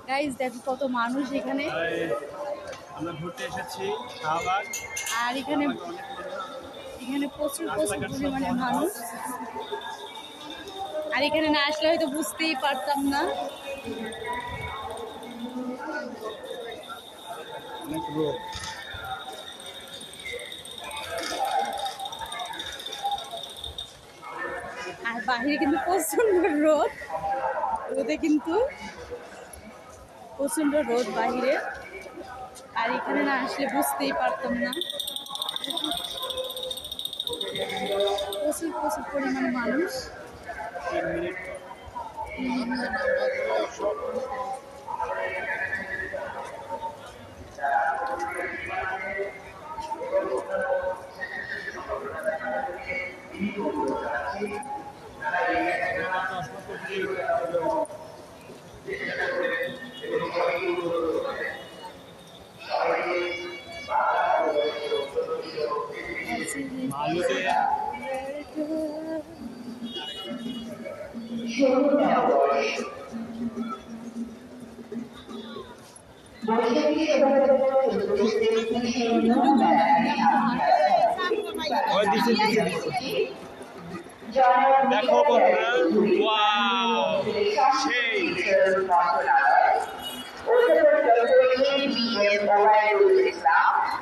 Guys দেখো কত মানুষ এখানে। আমরা ঘুরতে এসেছি শাহবাগ। আর এখানে প্রচুর পরিমাণে মানুষ। আর এখানে না আসলে হয়তো বুঝতেই পারতাম না। অনেক রোদ। আর বাহিরে কিন্তু প্রচন্ড রোদ। রোদে কিন্তু প্রচন্ড রোদ বাহিরে। আর এখানে না আসলে বুঝতেই পারতাম না। প্রচুর পরিমাণে মানুষ। দেখো বন্ধুরা, ওয়াও সেই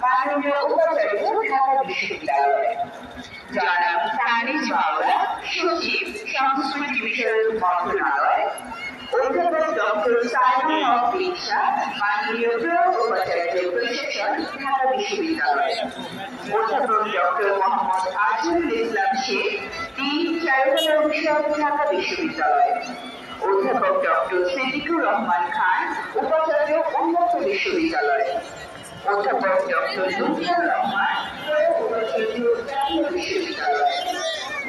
মাননীয় উপাচার্য ঢাকা বিশ্ববিদ্যালয় জনাব তানিজ মাওলা, সচিব সংস্কৃতি বিষয়ক মন্ত্রণালয়, অধ্যাপক ডক্টর সাইমন অফ রিক্সা, মাননীয় উপাচার্য প্রশাসন ঢাকা বিশ্ববিদ্যালয়, অধ্যাপক ডক্টর মোহাম্মদ আজিজুল ইসলাম শেখ, ডিন চারুকলা অনুষদ ঢাকা বিশ্ববিদ্যালয়, অধ্যাপক ডক্টর সিদ্দিকুর রহমান খান, উপাচার্য উন্মুক্ত বিশ্ববিদ্যালয়, অধ্যাপক ডক্টর লুৎফর রহমান, উপাচার্য জাতীয় বিশ্ববিদ্যালয়,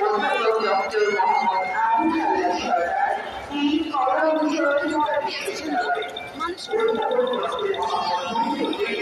অধ্যাপক ডক্টর মোহাম্মদ আবু হাল্লা সরকার, ডিন কলা অনুষদ ঢাকা বিশ্ববিদ্যালয়, অধ্যাপক ডক্টর মোহাম্মদ